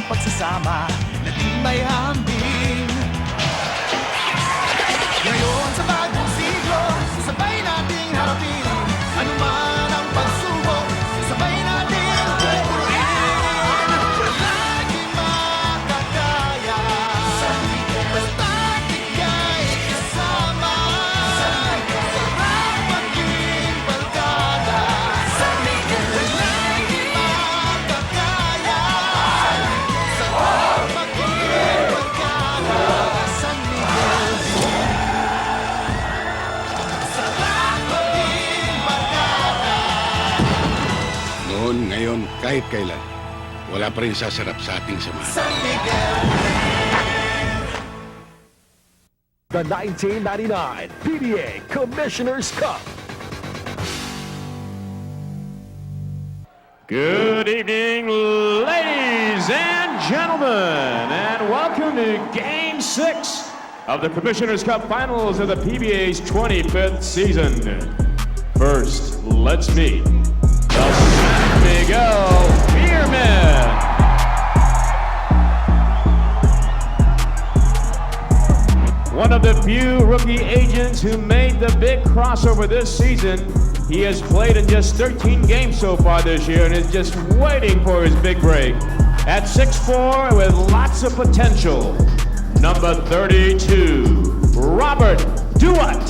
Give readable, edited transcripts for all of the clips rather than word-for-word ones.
pagsasama na di may hambing. Ngayon sa bagong siglo, sabay nating harapin anuman ang pagsubok, sabay nating pupuruin. Lagi makakaya, basta't ika'y kasama. Sarap maging barkada, lagi makakaya. Sarap maging barkada, San Miguel. Sarap maging barkada. Noon, ngayon, kahit kailan, wala pa rin sasarap sa ating samahan. San Miguel. The 1999 PBA Commissioner's Cup. Good evening, ladies and gentlemen, and welcome to Game 6 of the Commissioner's Cup Finals of the PBA's 25th season. First, let's meet the San Miguel Beermen. One of the few rookie agents who made the big crossover this season. He has played in just 13 games so far this year and is just waiting for his big break. At 6'4" with lots of potential, number 32, Robert Duat.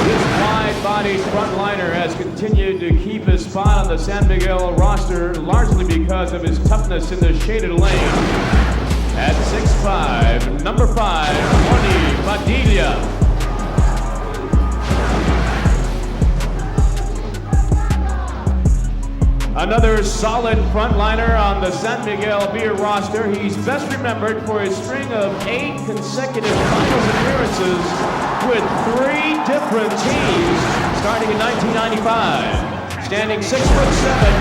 This wide-bodied frontliner has continued to keep his spot on the San Miguel roster largely because of his toughness in the shaded lane. At 6'5", number 5, Tony Padilla. Another solid frontliner on the San Miguel Beer roster. He's best remembered for his string of 8 consecutive finals appearances with 3 different teams starting in 1995. Standing 6'7",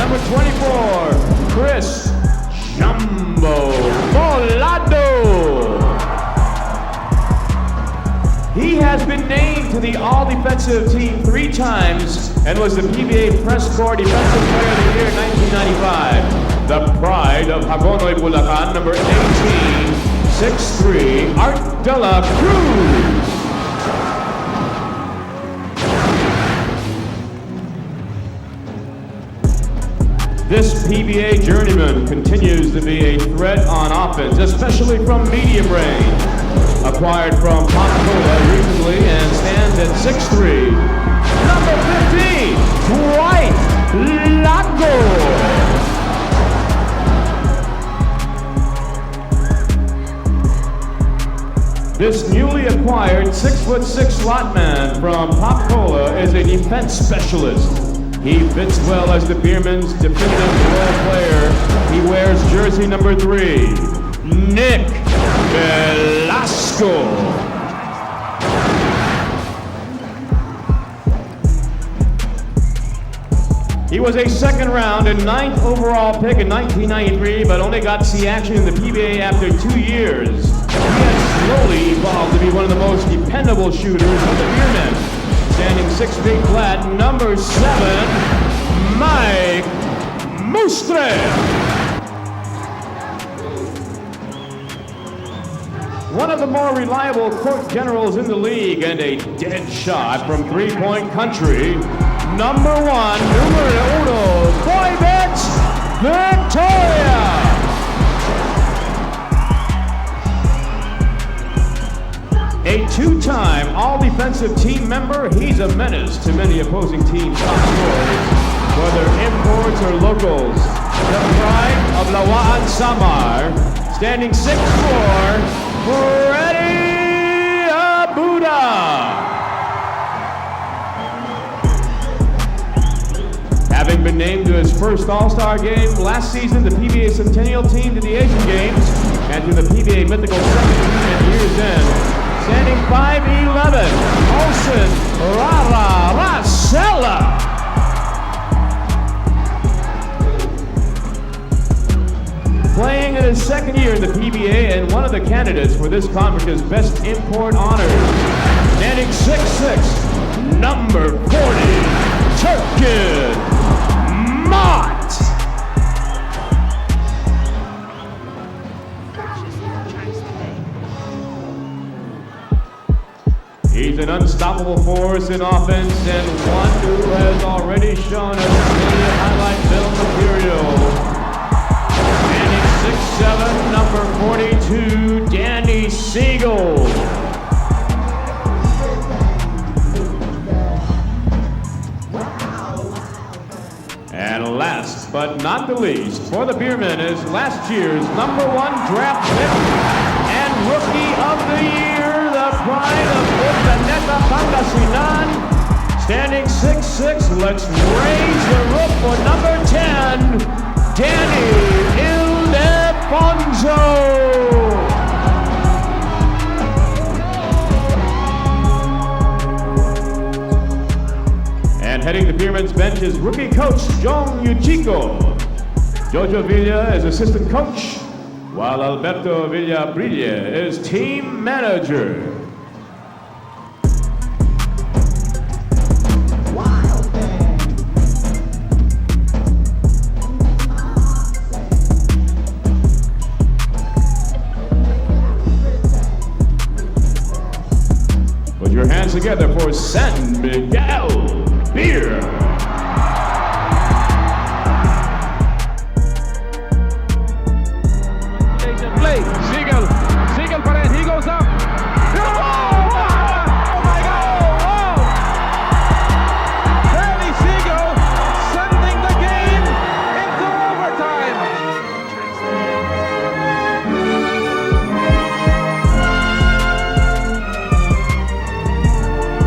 number 24, Chris Jumbo Volado. He has been named to the all-defensive team 3 times and was the PBA Press Corps Defensive Player of the Year in 1995. The pride of Hagonoy, Bulacan, number 18, 6'3", Art de la Cruz. This PBA journeyman continues to be a threat on offense, especially from Media Brain. Acquired from Pop-Cola recently and stands at 6'3". Number 15, Dwight Lago. This newly acquired 6'6" slot man from Pop-Cola is a defense specialist. He fits well as the Beermen's definitive role player. He wears jersey number 3, Nick Velasco. He was a second round and 9th overall pick in 1993, but only got to see action in the PBA after 2 years. He has slowly evolved to be one of the most dependable shooters of the Beermen. Standing 6 feet flat, number 7, Mike Mustre. One of the more reliable court generals in the league and a dead shot from three-point country, number 1, numero uno, Boybet Victoria. A 2-time all-defensive team member, he's a menace to many opposing teams' top scorers, whether imports or locals. The pride of Lawaan Samar, standing 6'4", Freddy Abuda. Having been named to his first All-Star game last season, the PBA Centennial team to the Asian Games, and to the PBA Mythical Second Team at year's end. Standing 5'11", Olsen Rara Rasella. Playing in his second year in the PBA and one of the candidates for this conference's best import honors. Standing 6'6", number 40, Turkin Mott. He's an unstoppable force in offense and one who has already shown us plenty of highlight film material. Standing 6'7", number 42, Danny Siegel. And last but not the least, for the Beermen is last year's number 1 draft pick and rookie of the year, the pride of Urdaneta Pangasinan. Standing 6'6", let's raise the roof for number 10, Danny Ildefonso. And heading the Beermen's bench is rookie coach Jong Yuchiko. Jojo Villa is assistant coach, while Alberto Villabrilla is team manager. Put your hands together for San Miguel Beer. Play. Siegel pa rin. He goes up. Oh my God! Oh! Danny Siegel sending the game into overtime.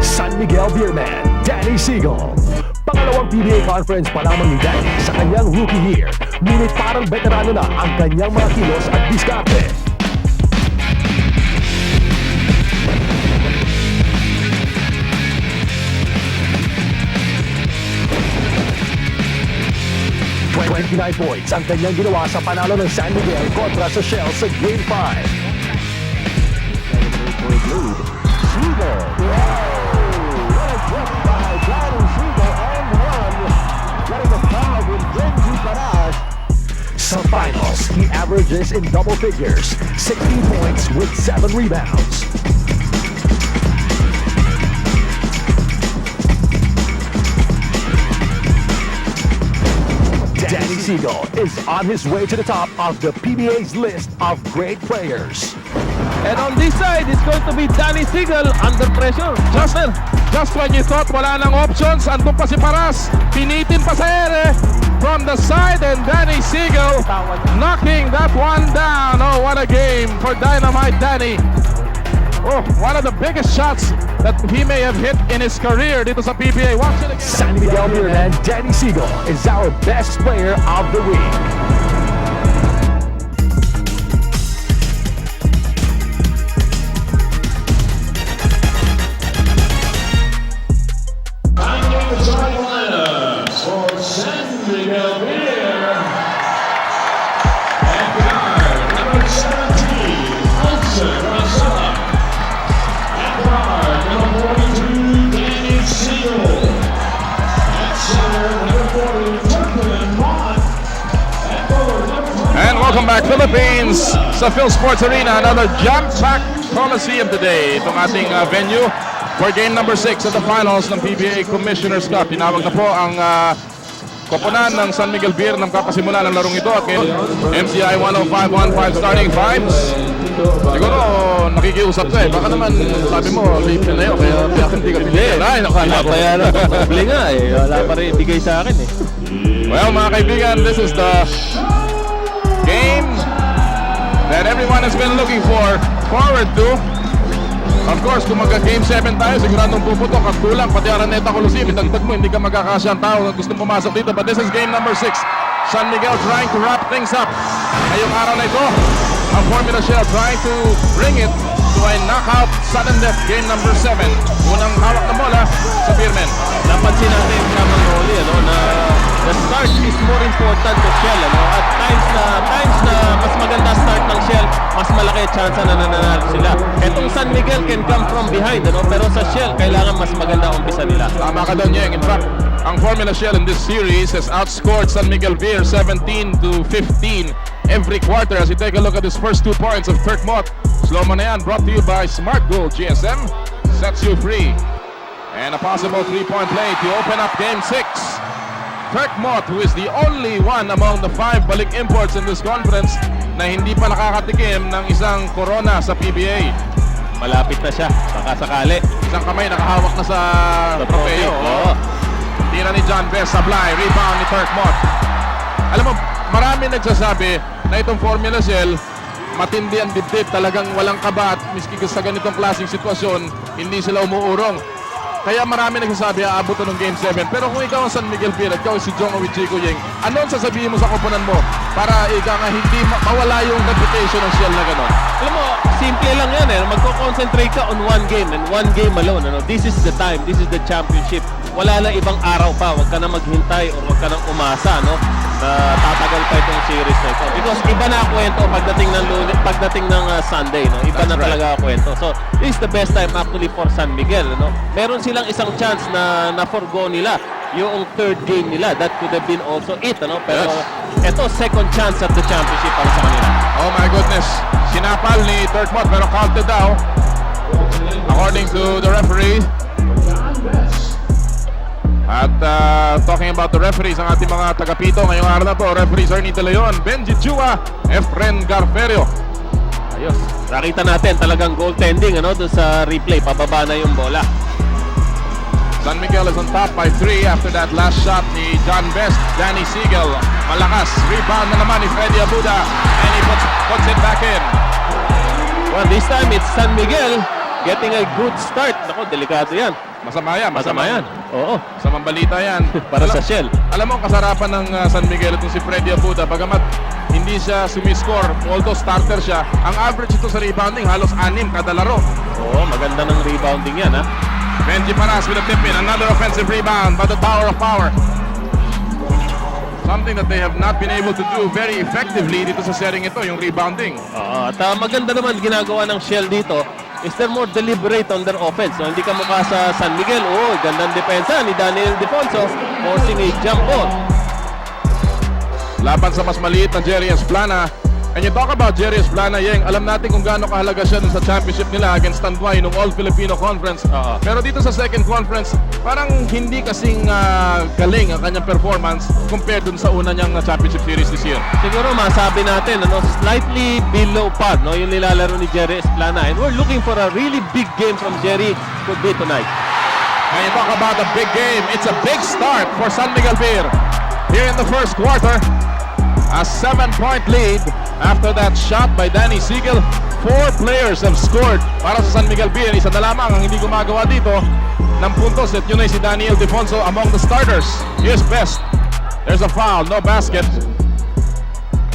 San Miguel Beerman, Danny Siegel. Pangalawang PBA conference pa lamang ni Danny sa kanyang rookie year. Ngunit parang veterano na ang kanyang mga kilos at diskarte. $29 points ang kanyang ginawa sa panalo ng San Miguel kontra sa Shell sa Game 5. Siegel. What a jump by Danny Siegel and one. Getting the foul with Genji Parash. Sa finals, he averages in double figures, 16 points with 7 rebounds. Danny Siegel is on his way to the top of the PBA's list of great players. And on this side, it's going to be Danny Siegel under pressure. Just when you thought wala nang options, andun pa si Paras. Pinitin pa sa ere from the side, and Danny Siegel knocking that one down. Oh, what a game for Dynamite Danny. Oh, one of the biggest shots that he may have hit in his career dito sa PBA. Watch it again. San Miguel Beerman, Danny Siegel is our best player of the week. Finding the starting lineup for San Miguel Beer. At guard, number 17, Olsen Rosella. At guard, number 42, Danny Siegel. At center, number 40, Turkin Mott. At forward, number 20. And welcome back, Philippines, sa Phil Sports Arena. Another jam-packed Coliseum today. Itong ating venue for game number 6 of the finals ng PBA Commissioner's Cup. Tinawag na po ang koponan ng San Miguel Beer ng kapasimula ng larong ito. At ngayon, MCI 105.15 starting 5s. Siguro, nakikiusap ka eh. Baka naman, sabi mo, libre na yun. Kaya hindi ka bigay. Ay, nakala ko. Kaya na, probably nga eh. Wala pa rin bigay sa akin eh. Well, mga kaibigan, this is the game that everyone has been looking forward to. Of course, kung magka-game 7 tayo, siguradong puputok at kulang. Pati Araneta Coliseum, idagdag mo, hindi ka magkakasya ang tao na gusto pumasok dito. But this is game number 6. San Miguel trying to wrap things up. Ngayong araw na ito, ang Formula Shell trying to bring it to Ito ay knockout sudden death game number 7. Unang hawak na bola sa Beermen. Napansin natin Kamang Rolly, na the start is more important to Shell, at times na mas maganda start ng Shell, mas malaki chance na nananalo sila. Etong San Miguel can come from behind, pero sa Shell kailangan mas maganda umpisa nila. Tama ka doon, Yeng. In fact, ang Formula Shell in this series has outscored San Miguel Beer 17-15 every quarter. As you take a look at his first 2 points of Kirk Mott. Slow mo na yan, brought to you by Smart Gold GSM. Sets you free. And a possible 3-point play to open up game 6. Kirk Mott, who is the only one among the 5 balik imports in this conference na hindi pa nakakatikim ng isang corona sa PBA. Malapit na siya, baka sakali. Isang kamay nakahawak na sa trofeo. Oo. Tira ni John Best, sablay, rebound ni Kirk Mott. Alam mo, marami nagsasabi na itong Formula Shell, matindi ang dibdib, talagang walang kabat, miski sa ganitong klaseng sitwasyon, hindi sila umuurong. Kaya marami nagsasabi, aabot ng Game 7. Pero kung ikaw ang San Miguel Beer at ikaw si Jong Owichiko Yeng, ano ang sasabihin mo sa koponan mo para ikaw nga hindi mawala yung reputation ng Shell na gano'n? Alam mo, simple lang yan Magko-concentrate ka on one game and one game alone. This is the time, this is the championship. Wala na ibang araw pa, huwag ka na maghintay or huwag ka nang umasa, na tatagal pa itong series na ito. Because iba na ang kwento pagdating ng Sunday, Iba That's na right. talaga ang kwento. So, this is the best time actually for San Miguel, Meron silang isang chance na na-forgo nila yung third game nila. That could have been also it, Pero ito, second chance at the championship para sa kanila. Oh my goodness, sinapal ni Kirk Mott pero counted daw. According to the referee. At talking about the referees, ang ating mga taga-pito ngayong araw na to, referees Ernie De Leon, Benji Chua, Efren Garferio. Ayos. Nakita natin talagang goaltending, doon sa replay. Pababa na yung bola. San Miguel is on top by 3 after that last shot ni John Best. Danny Siegel, malakas. Rebound na naman ni Freddy Abuda. And he puts it back in. Well, this time it's San Miguel getting a good start. Ako, delikado yan. Masama yan. Masama yan. Oo. Masamang balita yan. Para sa Shell. Alam mo, kasarapan ng San Miguel itong si Freddy Abuda. Bagamat hindi siya sumiscore, although starter siya, ang average ito sa rebounding halos 6 kada laro. Oo, maganda ng rebounding yan, Benji Paras with a tip-in. Another offensive rebound by the Tower of Power. Something that they have not been able to do very effectively dito sa setting ito, yung rebounding. Oo, at maganda naman ginagawa ng Shell dito is they're more deliberate on their offense. Hindi ka mukha sa San Miguel. Gandang depensa ni Daniel Defonso forcing a jump ball. Laban sa mas maliit na Jerry Esplana. And you talk about Jerry Esplana, Yeng, alam natin kung gaano kahalaga siya dun sa championship nila against Tanduay nung All-Filipino Conference. Pero dito sa second conference, parang hindi kasing galing ang kanyang performance compared dun sa una niyang championship series this year. Siguro masabi natin, slightly below par, yung nilalaro ni Jerry Esplana. And we're looking for a really big game from Jerry. Could be tonight. When you talk about a big game, it's a big start for San Miguel Beer. Here in the first quarter, a 7-point lead after that shot by Danny Siegel. 4 players have scored para sa San Miguel Beer. Isa na lamang ang hindi gumagawa dito ng puntos at yun ay si Daniel Defonso among the starters. Here's Best. There's a foul, no basket.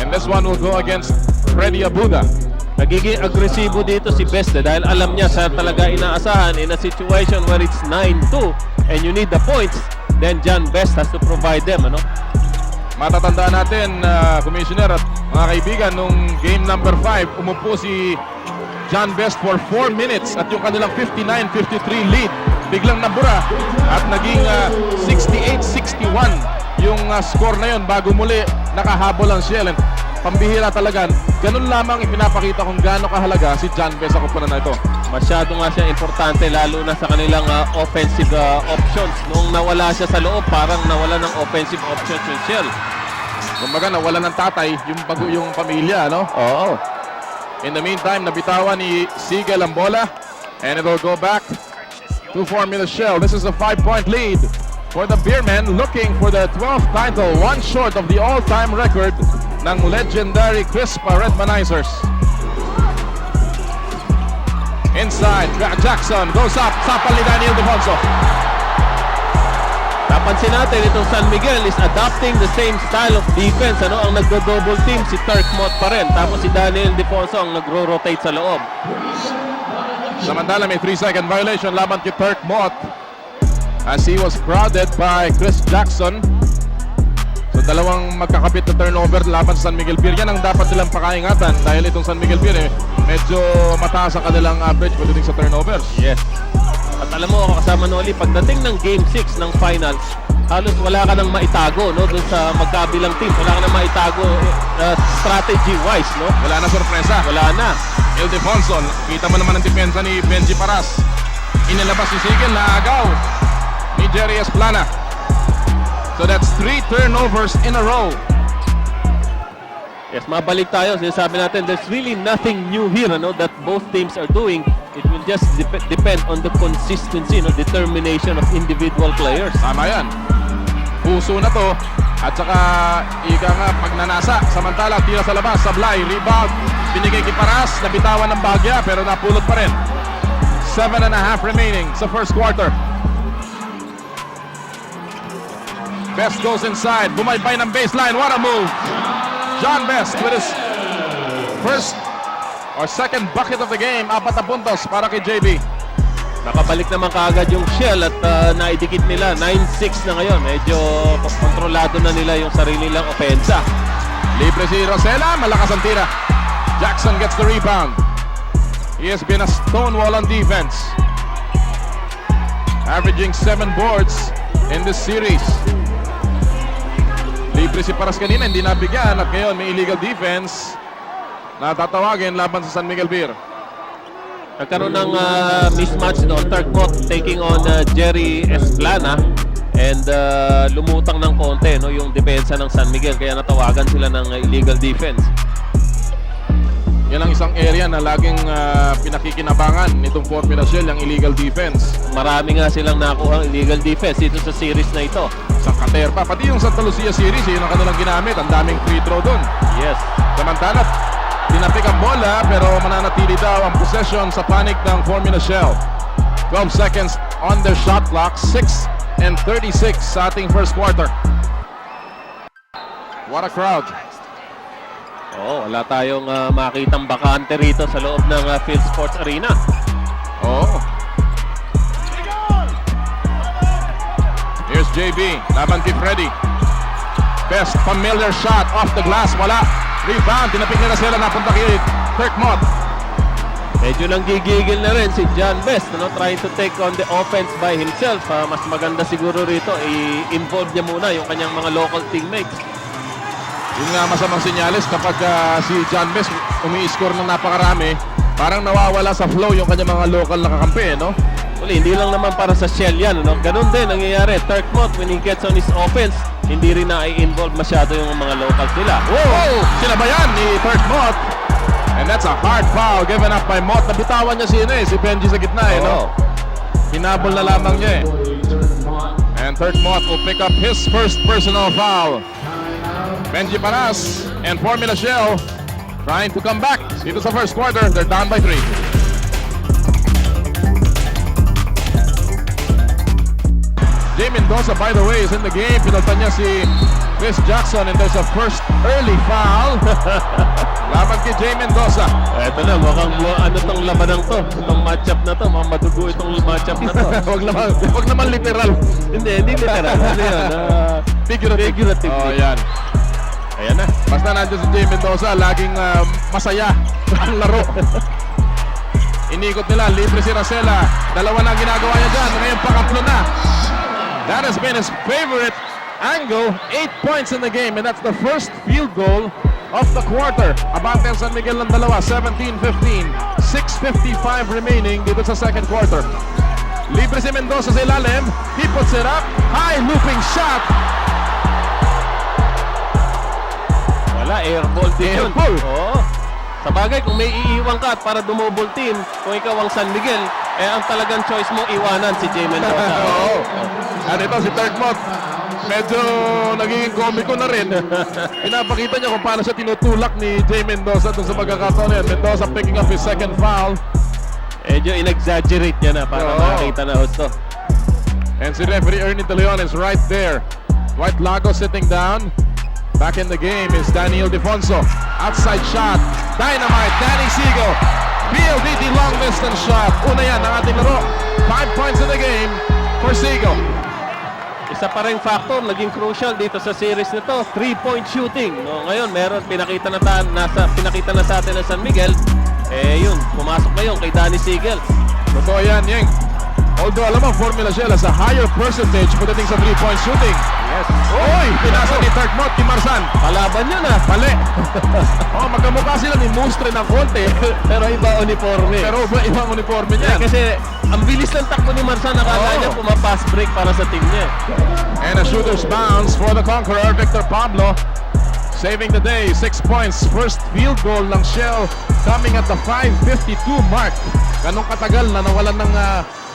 And this one will go against Freddy Abuda. Nagiging agresibo dito si Best dahil alam niya sa talaga inaasahan in a situation where it's 9-2 and you need the points, then John Best has to provide them, Matatandaan natin, Commissioner at mga kaibigan, nung game number 5, umupo si John Best for 4 minutes at yung kanilang 59-53 lead biglang nabura at naging 68-61 yung score na yun bago muli nakahabol ang Shell. Pambihira talaga, ganun lamang ipinapakita kung gaano kahalaga si John Best sa koponan na ito. Masyado nga siya importante lalo na sa kanilang offensive options. Nung nawala siya sa loob, parang nawala ng offensive options yung Shell. Kumbaga nawala ng tatay yung pamilya, Oo. In the meantime, nabitawan ni Siegel ang bola and it will go back to Formula Shell. This is a 5-point lead for the Beermen looking for the 12th title, one short of the all-time record ng legendary Crispa Redmanizers. Inside, Jackson goes up, sapal ni Daniel Defonso. Napansin natin itong San Miguel is adopting the same style of defense. Ang nagdo-double team si Kirk Mott pa rin. Tapos si Daniel Defonso ang nagro-rotate sa loob. Samantala may 3-second violation laban kay Turk Mott as he was crowded by Chris Jackson. So dalawang magkakapit na turnover laban sa San Miguel Beer. Yan ang dapat nilang pakaingatan dahil itong San Miguel Beer medyo mataas ang kanilang average pagdating sa turnovers. Yes. At alam mo, kasama Noli, pagdating ng Game 6 ng finals, halos wala ka nang maitago, no? Doon sa magkabilang team, wala ka nang maitago strategy-wise, no? Wala na sorpresa. Wala na. Ildefonso, kita mo naman ang depensa ni Benji Paras. Inilabas si Sigel na agaw ni Jerry Esplana. So that's 3 turnovers in a row. Yes, mabalik tayo. Sinasabi natin, there's really nothing new here, ano, that both teams are doing. It will just depend on the consistency, no, determination of individual players. Tama yan. Puso na to. At saka, ika nga, pag nanasa. Samantala, tira sa labas. Sablay, rebound. Binigay kay Paras. Nabitawan ng Bagya, pero napulot pa rin. 7.5 remaining sa first quarter. Best goes inside. Bumaybay ng baseline. What a move. John Best with his first or second bucket of the game. 4 na puntos para kay JB. Nakabalik naman kaagad yung Shell at naidikit nila. 9-6 na ngayon. Medyo kontrolado na nila yung sarili nilang opensa. Libre si Rosella. Malakas ang tira. Jackson gets the rebound. He has been a stonewall on defense. Averaging 7 boards in this series. Libre si Paras kanina, hindi nabigyan at ngayon may illegal defense na tatawagin laban sa San Miguel Beer. Nagkaroon ng mismatch doon. Turk Mott taking on Jerry Esplana and lumutang ng konti, no, yung depensa ng San Miguel, kaya natawagan sila ng illegal defense. Yan ang isang area na laging pinakikinabangan nitong Formula Shell, yung illegal defense. Marami nga silang nakuha illegal defense dito sa series na ito. Sa Caterpa, pati yung Santa Lucia series, yun ang kanilang ginamit. Ang daming free throw doon. Yes. Samantala, tinapik ang bola pero mananatili daw ang possession sa panig ng Formula Shell. 12 seconds on their shot clock. 6:36 sa ating first quarter. What a crowd. Oo, wala tayong makitang bakante rito sa loob ng Field Sports Arena. Oh. Here's JB, laban kay Freddy. Best familiar shot off the glass, wala. Rebound, tinapik nila sila, napunta kay Turk Mott. Medyo nang gigigil na rin si John Best, no, trying to take on the offense by himself. Mas maganda siguro rito, i-involve niya muna yung kanyang mga local teammates. Yun nga masamang senyales kapag si John Best umi-score ng napakarami, parang nawawala sa flow yung kanyang mga local na kakampi, no? Well, hindi lang naman para sa Shell yan, no? Ganun din nangyayari. Turk Mott, when he gets on his offense, hindi rin na i-involve masyado yung mga locals nila. Whoa! Sinabayan ni Turk Mott. And that's a hard foul given up by Mott. Nabitawan niya si Benji sa gitna, no? Hinabol na lamang niya, And Turk Mott will pick up his first personal foul. Benji Paras and Formula Shell trying to come back. Dito sa first quarter, they're down by 3. Jay Mendoza, by the way, is in the game. Pinaltan niya si Chris Jackson and there's a first early foul. Laban kay Jay Mendoza. Eto na, mukhang ano tong labanang to. Itong matchup na to, mukhang madugo itong matchup na to. wag naman literal. Hindi literal. Ano yun? Figurative. Oh, yan. Ayan na. Basta nandiyan si Jay Mendoza, laging masaya ang laro. Inikot nila, libre si Rosella. Dalawa na ang ginagawa niya dyan. Ngayon pangatlo na. That has been his favorite angle. 8 points in the game, and that's the first field goal of the quarter. Abante ang San Miguel ng dalawa, 17-15. 6:55 remaining dito sa second quarter. Libre si Mendoza sa ilalim. He puts it up. High looping shot. Wala, airball din yun. Airball. Oo. Sa bagay, kung may iiwan ka at para dumobol team, kung ikaw ang San Miguel, ang talagang choice mo iwanan si Jay Mendoza. Oo. At ito si Turk Mott, medyo nagiging komiko na rin. Pinapakita niya kung paano siya tinutulak ni Jay Mendoza dun sa pagkakataon na yan. Mendoza picking up his second foul. Medyo in-exaggerate niya na para makita na gusto. And si referee Ernie De Leon is right there. Dwight Lago sitting down. Back in the game is Danny Ildefonso. Outside shot. Dynamite. Danny Siegel. PLDT long distance shot. Una yan ng ating laro. 5 points in the game for Siegel. Isa pa rin factor, naging crucial dito sa series nito, 3-point shooting. No, ngayon, pinakita na sa atin ng San Miguel. Yun, pumasok na yun kay Danny Siegel. Totoo yan, Yeng. Although alam mo, Formula Shell has a higher percentage pagdating sa 3-point shooting. Yes. Oy! Pinasa ni Turkmot, ni Marsan. Palaban yun ah. Mali. Magkamukha sila ni Mustre ng konti. Pero iba uniforme. Pero ibang uniforme niyan. Kasi ang bilis ng takbo ni Marsan, nakala niya pumapass break para sa team niya. And a shooter's bounce for the Conqueror, Victor Pablo. Saving the day, 6 points. First field goal ng Shell coming at the 5:52 mark. Ganong katagal na nawalan ng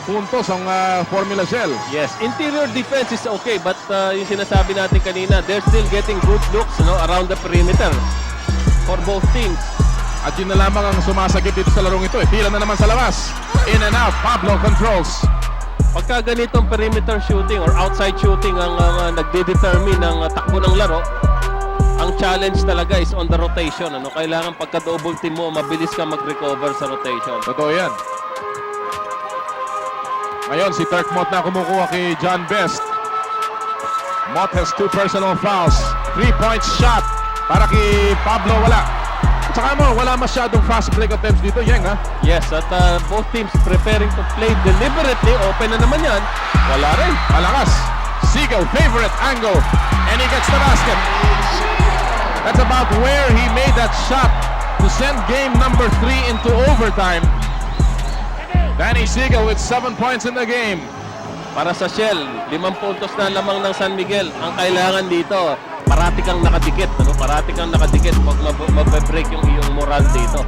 puntos ang Formula Shell. Yes, interior defense is okay, but yung sinasabi natin kanina, they're still getting good looks, around the perimeter for both teams. At yun na lamang ang sumasagip dito sa larong ito. Tira na naman sa labas. In and out, Pablo controls. Pagka ganitong perimeter shooting or outside shooting ang nagde-determine ng takbo ng laro, ang challenge talaga is on the rotation. Kailangan pagka double team mo, mabilis ka mag-recover sa rotation. Totoo yan. Ngayon, si Turk Mott na kumukuha kay John Best. Mott has 2 personal fouls. 3-point shot para kay Pablo, wala. At saka mo, wala masyadong fast break attempts dito, Yeng, ha? Yes, at both teams preparing to play deliberately. Open na naman yan. Wala rin. Malakas. Siegel, favorite angle. And he gets the basket. That's about where he made that shot to send game number 3 into overtime. Danny Siegel with 7 points in the game. Para sa Shell, 5 puntos na lamang ng San Miguel. Ang kailangan dito, parati kang nakadikit. Parati kang nakadikit pag mag-break yung iyong moral dito.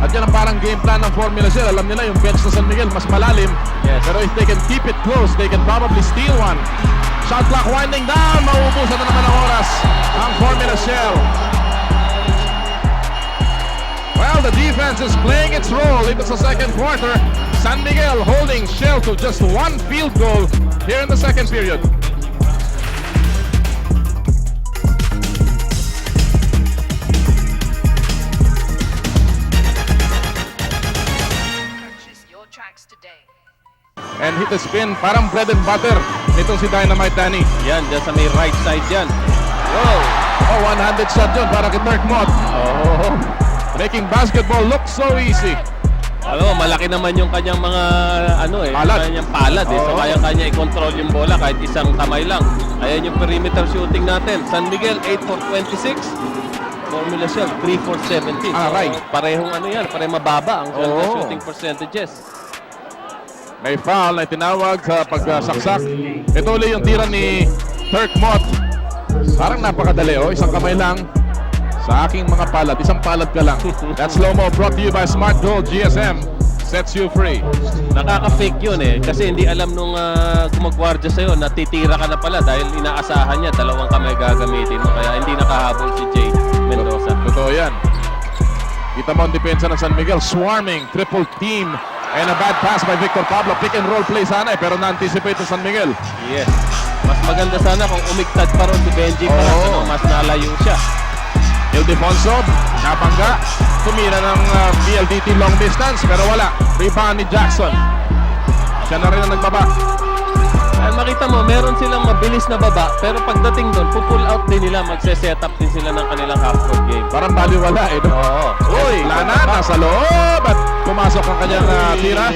At yan ang parang game plan ng Formula Shell. Alam nila yung bench ng San Miguel mas malalim. Yes. Pero if they can keep it close, they can probably steal one. Shot clock winding down. Mauubusan na naman ang oras ang Formula Shell. Well, the defense is playing its role into the second quarter. San Miguel holding Shell to just 1 field goal here in the second period. Purchase your tracks today. And hit the spin, parang bread and butter nitong si Dynamite Danny. Yan, dyan sa may right side yan. Wow! Oh, one-handed shot yun para kay Turk Mott. Oh. Making basketball look so easy. Malaki naman yung kanyang mga Palad. kanyang palad So kaya-kanya i-control yung bola kahit isang kamay lang. Ayan yung perimeter shooting natin. San Miguel 8 for 26. Formula Shell 3 for 17. Aray. Parehong parehong mababa ang shooting percentages. May foul na tinawag sa pagsaksak. Ito ulit yung tira ni Turk Mott. Parang napakadali, isang kamay lang. Sa aking mga palad, isang palad ka lang. That slow-mo brought to you by Smart Gold GSM. Sets you free. Nakaka-fake yun kasi hindi alam nung gumagwardya sa'yo na titira ka na pala dahil inaasahan niya 2 kamay gagamitin mo kaya hindi nakahabol si Jay Mendoza. Totoo yan. Kita mo ang depensa ng San Miguel. Swarming, triple team. And a bad pass by Victor Pablo. Pick and roll play sana pero na-anticipate ng San Miguel. Yes. Mas maganda sana kung umigtad pa ron si Benji para mas nalayo siya. Ildefonso, nabangga. Tumira ng PLDT long distance pero wala. Rebound ni Jackson. Siya na rin ang nagbaba. Ay, makita mo, meron silang mabilis na baba pero pagdating doon, pull out din nila, magse-set up din sila ng kanilang half-court game. Parang baliwala no? Oo. Uy, Lana nasa loob at pumasok ang kanyang tira.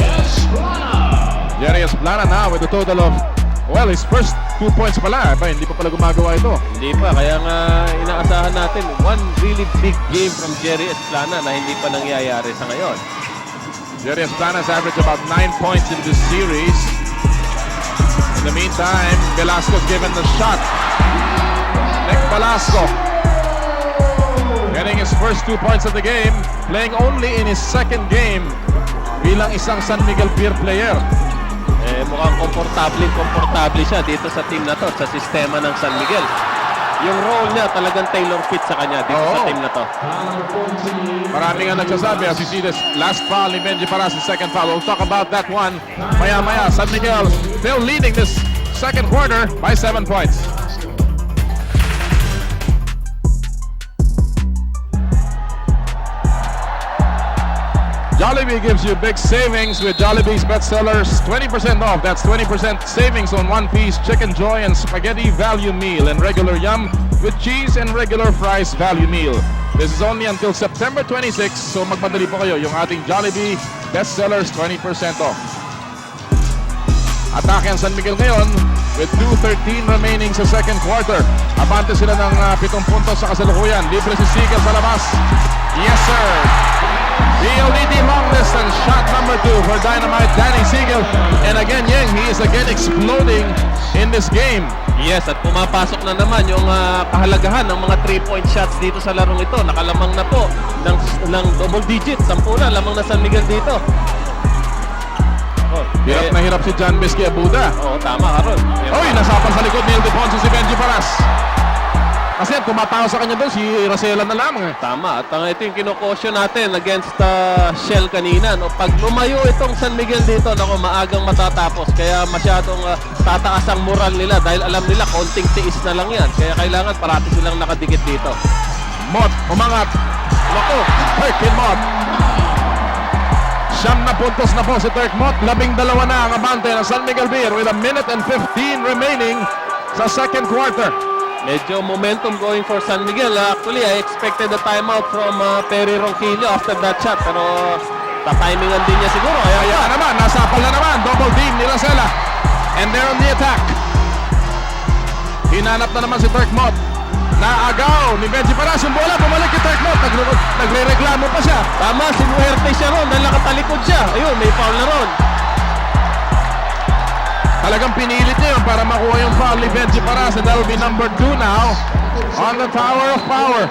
Jarius Plana now with a total of his first 2 points pala. Hindi pa pala gumagawa ito. Hindi pa, kaya nga inaasahan natin one really big game from Jerry Esplana na hindi pa nangyayari sa ngayon. Jarius Plana's average about 9 points in this series. In the meantime, Velasco's given the shot. Nick Velasco getting his first 2 points of the game, playing only in his second game bilang isang San Miguel Beer player. Mukhang komportable siya dito sa team na to, sa sistema ng San Miguel. Yung role niya talagang tailor-fit sa kanya dito sa team na to. Maraming nga nagsasabi as you see this last foul ni Benji Paras, the second foul. We'll talk about that one maya-maya. San Miguel still leading this second quarter by 7 points. Jollibee gives you big savings with Jollibee's bestsellers 20% off. That's 20% savings on one-piece Chicken Joy and Spaghetti Value Meal and regular Yum with cheese and regular fries value meal. This is only until September 26, so magmadali po kayo. Yung ating Jollibee bestsellers 20% off. Atake ang San Miguel ngayon with 2:13 remaining sa second quarter. Abante sila ng 7 puntos sa kasalukuyan. Libre si Sigel sa labas. Yes, sir. PLDT long distance shot number 2 for Dynamite Danny Sigel. And again, Yeng, he is again exploding in this game. Yes, at pumapasok na naman yung kahalagahan ng mga 3-point shots dito sa larong ito. Nakalamang na po ng double digit. 10 na lamang na San Miguel dito. Hirap na hirap si John Bisky Abuda. Oo, tama ka ron. Oy, nasapan sa likod ni Ildefonso si Benji Paras. Kasi tumatawa sa kanya doon si Rosela na lamang eh. Tama, at ito yung kinokosyon natin against Shell kanina. No? Pag lumayo itong San Miguel dito, nako, maagang matatapos. Kaya masyadong tataas ang moral nila dahil alam nila konting tiis na lang yan. Kaya kailangan parati silang nakadikit dito. Mott, umangat. Naku, Turkin Mott. 9 na puntos na po si Turk Mott. 12 na ang abante ng San Miguel Beer with 1 minute and 15 remaining sa second quarter. Medyo momentum going for San Miguel. Actually, I expected a timeout from Perry Ronquillo after that shot. Pero tatimingan din niya siguro. Kaya naman, nasapal na naman. Double team ni Rosela. And they're on the attack. Hinanap na naman si Turk Mott. Naagaw ni Benji Paras yung bola. Bumalik kay Turk Mott. Nagre-reklamo pa siya. Tama, sinuwerte siya ron dahil nakatalikod siya. Ayun, may foul na ron. Talagang pinilit niya yun para makuha yung foul ni Benji Paras. And that will be number 2 now on the Tower of Power.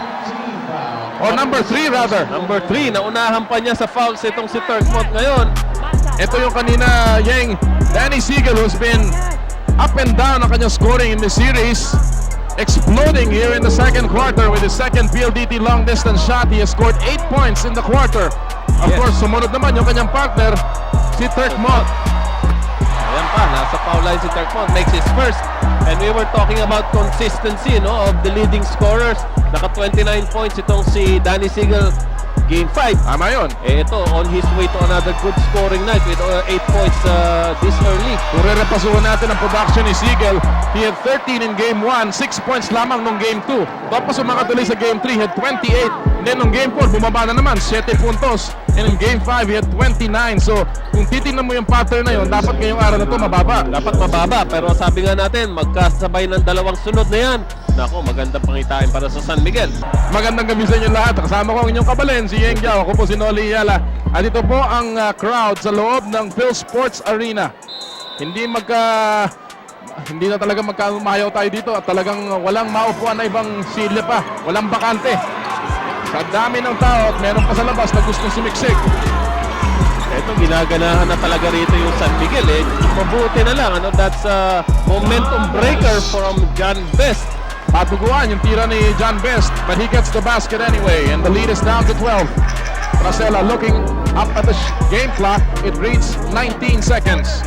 Or number 3 rather. Number 3, naunahan pa niya sa fouls itong si Turk Mott ngayon. Ito yung kanina, Yeng, Danny Sigel, who's been up and down ang kanyang scoring in the series. Exploding here in the second quarter with his second PLDT long distance shot. He has scored 8 points in the quarter. Of Yes. course, sumunod naman yung kanyang partner, si Turk Mott. Ayan pa, nasa foul line si Turk Mott, makes his first. And we were talking about consistency, no, of the leading scorers. Naka 29 points itong si Danny Sigel, game 5. Tama yun. Ito, on his way to another good scoring night with 8 points this early. Kung re-repasuhan natin ang production ni Sigel, he had 13 in game 1, 6 points lamang nung game 2. Tapos umakatuloy sa game 3, he had 28. Then nung game 4, bumaba na naman, 7 puntos. And in game 5, he had 29. So, kung titingnan mo yung pattern na yun, dapat ngayong araw na to mababa. Dapat mababa, pero sabi nga natin, magkasabay ng dalawang sunod na yan. Nako, magandang pangitain para sa San Miguel. Magandang gabi sa inyo lahat. Kasama ko ang inyong kabalen, si Yeng Giao. Ako po si Noli Iyala. At ito po ang crowd sa loob ng Phil Sports Arena. Hindi na talaga magkamayaw tayo dito at talagang walang maupuan na ibang silya pa. Walang bakante. Sa dami ng tao at meron pa sa labas na gustong sumiksik. Ito, ginaganahan na talaga rito yung San Miguel eh. Mabuti na lang, ano, that's a momentum breaker from John Best. Patuguan yung tira ni John Best, but he gets the basket anyway, and the lead is down to 12. Rosela looking up at the game clock, it reads 19 seconds.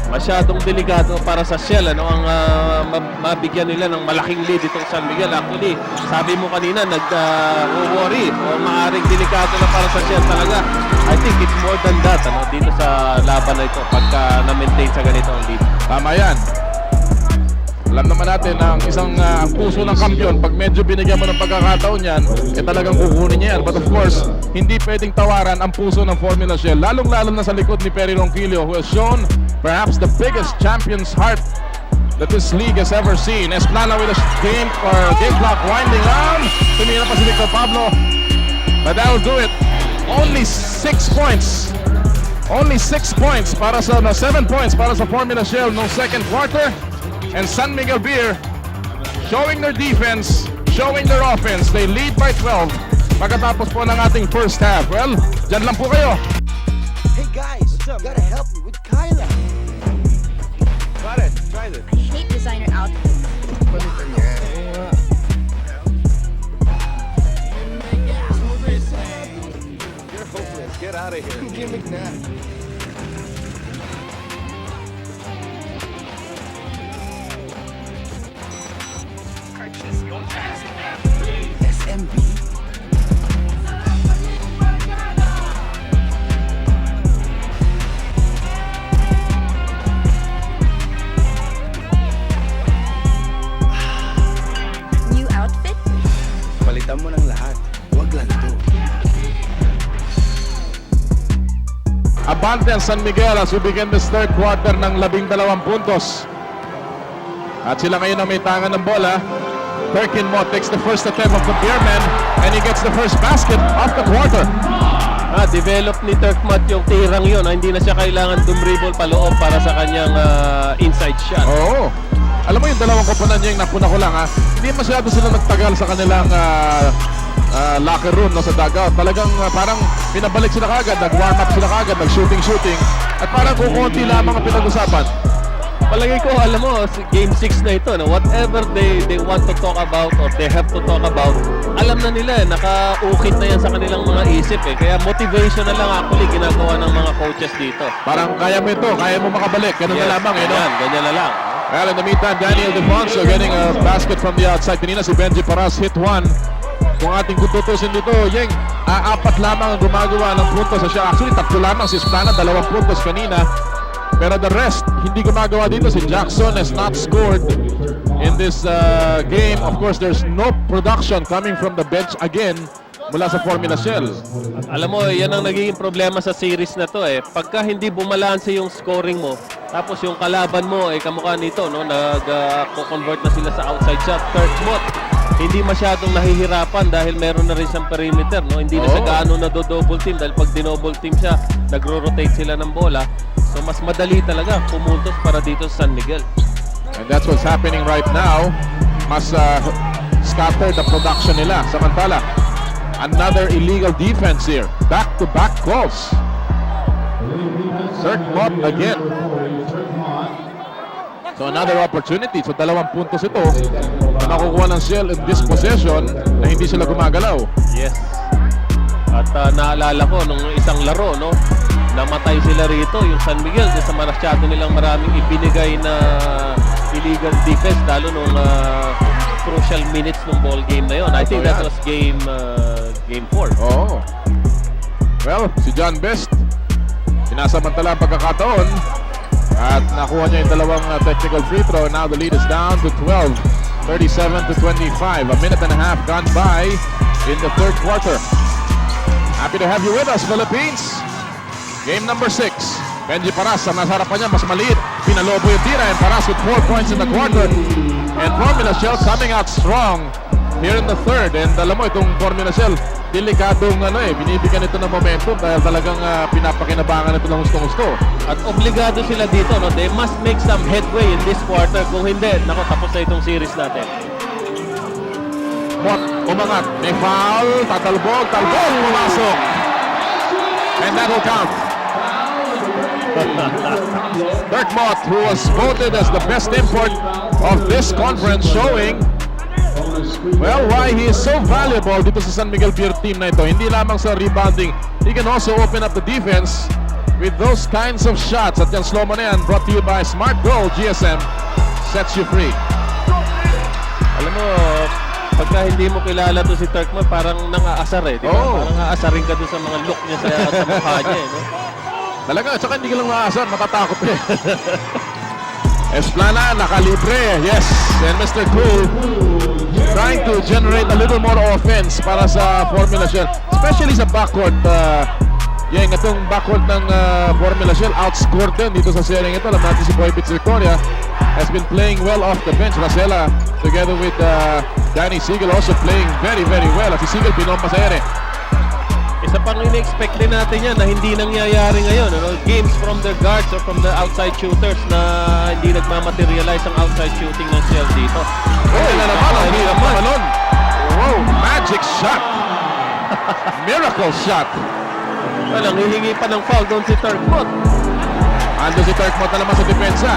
Masyadong delikado para sa Shell, ano, ang mabigyan nila ng malaking lead itong San Miguel. Actually, sabi mo kanina, nag-worry o maaring delikado na para sa Shell talaga. I think it's more than that, ano, dito sa laban na ito pagka na-maintain sa ganito ang lead. Tama yan. Alam naman natin na ang puso ng kampiyon, pag medyo binigyan mo ng pagkakataon yan, talagang kukunin niya yan. But of course, hindi pwedeng tawaran ang puso ng Formula Shell. Lalong-lalo na sa likod ni Perry Ronquillo, who has shown perhaps the biggest champion's heart that this league has ever seen. Esplana with a game clock winding down. Tumira pa si Victor Pablo. But that'll do it. Only 6 points. Only 6 points para sa 7 points para sa Formula Shell no second quarter. And San Miguel Beer showing their defense, showing their offense. They lead by 12 pagkatapos po ng ating first half. Well, dyan lang po kayo. Hey guys, gotta help me with Kyla. Try it. I hate designer outfits. You're hopeless. Get out of here. Gimmick na. SMB. mo ng lahat. Huwag lang to. Abante ang San Miguel as we begin this third quarter ng 12 puntos. At sila ngayon ang may tangan ng bola. Perkin Mo takes the first attempt of the Beerman and he gets the first basket of the quarter. Develop ni Turkmat yung tirang yun. Hindi na siya kailangan dumribble paloob para sa kanyang inside shot. Oo. Alam mo yung dalawang koponan niya yung napuna ko lang ha. Hindi masyado sila nagtagal sa kanilang locker room no, sa dugout. Talagang parang pinabalik sila kagad, nag-warm up sila kagad, nag-shooting. At parang kukunti lamang ang pinag-usapan. Palagay ko, alam mo, game 6 na ito, no? Whatever they want to talk about or they have to talk about, alam na nila, nakaukit na yan sa kanilang mga isip eh. Kaya motivation na lang actually ginagawa ng mga coaches dito. Parang kaya mo ito, kaya mo makabalik. Ganun na lamang eh, no? Ganyan na lang. Well, in the meantime, Daniel Defonso getting a basket from the outside. Kanina si Benji Paras hit one. Kung ating kututusin dito, Yeng, apat lamang ang gumagawa ng puntos sa siya. Actually, 3 lamang si Esplana, 2 puntos kanina. Pero the rest, hindi gumagawa dito. Si Jackson has not scored in this game. Of course, there's no production coming from the bench again mula sa Formula Shell. Alam mo, yan ang nagiging problema sa series na to eh. Pagka hindi bumalanse yung scoring mo, tapos yung kalaban mo ay kamukha nito, no? Nag-convert na sila sa outside shot. Turkmot, hindi masyadong nahihirapan dahil meron na rin siyang perimeter, no? Hindi na siya gaano na-double team dahil pag dino-double team siya, nagro-rotate sila ng bola. So mas madali talaga pumuntos para dito sa San Miguel. And that's what's happening right now. Mas scatter the production nila. Samantala, another illegal defense here. Back-to-back calls. Turkmot again. So another opportunity. So 2 puntos ito na nakukuha ng Shell in this possession na hindi sila gumagalaw. Yes. At naalala ko nung isang laro, no? Namatay sila rito, yung San Miguel, sa masyado nilang maraming ibinigay na illegal defense, lalo nung crucial minutes ng ball game na yon. I think that was game 4. Oo. Well, si John Best, sinasamantala ang pagkakataon at nakuha niya yung 2 technical free throw. Now the lead is down to 12, 37-25. A minute and a half gone by in the third quarter. Happy to have you with us, Philippines. Game number 6. Benji Paras, ang nasa harapan niya, mas maliit. Pinalobo yung tira, and Paras with 4 points in the quarter. And Formula Shell coming out strong here in the third. And alam mo, itong Formula Shell, delikadong binibigyan ito ng momentum dahil talagang pinapakinabangan ito ng gusto-gusto. At obligado sila dito, no? They must make some headway in this quarter. Kung hindi, nako, tapos na itong series natin. Mot, umangat. May foul, tatalbog, pumasok. And that will count. Dirk Mott, who was voted as the best import of this conference, showing why he is so valuable dito sa San Miguel Beer team na ito. Hindi lamang sa rebounding, he can also open up the defense with those kinds of shots. At yung slow mo na yan, brought to you by Smart Goal. GSM sets you free. Alam mo, pagka hindi mo kilala to si Turkman, parang nang-aasar eh, di ba? Parang aasarin ka doon sa mga look niya sa mukha niya eh, no? Talaga, tsaka hindi ka lang maaasar, matatakot eh. Esplana, nakalibre, yes. And Mr. Cool trying to generate a little more offense para sa Formula Shell. Especially sa backcourt. Yung itong backcourt ng Formula Shell, outscored din dito sa series ito. Alam natin si Boy Bits Victoria has been playing well off the bench. Racela, together with Danny Siegel, also playing very, very well. At si Siegel, pinomba sa ere. Isa pang in-expect din natin yan na hindi nangyayari ngayon. Ano? Games from the guards or from the outside shooters na hindi nagmamaterialize ang outside shooting ng Shell dito. Naman. Wow, magic shot. Miracle shot. Well, ang hihingi pa ng foul doon si Turkmot. Ando si Turkmot na naman sa depensa.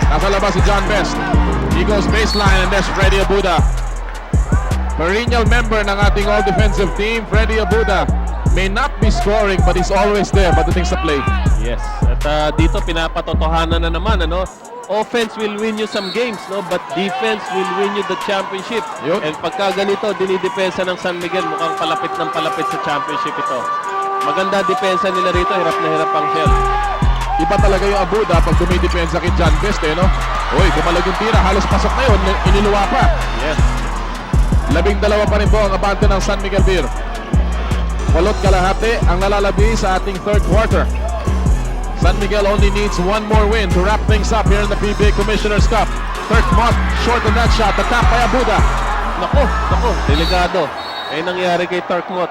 Nasa labas si John Best. He goes baseline and there's Freddy Abuda. Perennial member ng ating all-defensive team, Freddy Abuda. May not be scoring but he's always there pagdating sa play. Yes. At dito pinapatotohanan na naman, ano? Offense will win you some games, no? But defense will win you the championship. Yun. And pagka ganito, dinidepensa ng San Miguel, mukhang palapit ng palapit sa championship ito. Maganda depensa nila rito, hirap na hirap ang Shell. Iba talaga yung Abuda pag dumidepensa kay John Best, no? Uy, kumalag yung tira, halos pasok na yun, iniluwa pa. Yes. 12 pa rin po ang abante ng San Miguel Beer. Walot kalahati ang nalalabi sa ating third quarter. San Miguel only needs one more win to wrap things up here in the PBA Commissioner's Cup. Turk Mott short on that shot. Attack by Abuda. Nako, delikado. Ay nangyari kay Turk Mott.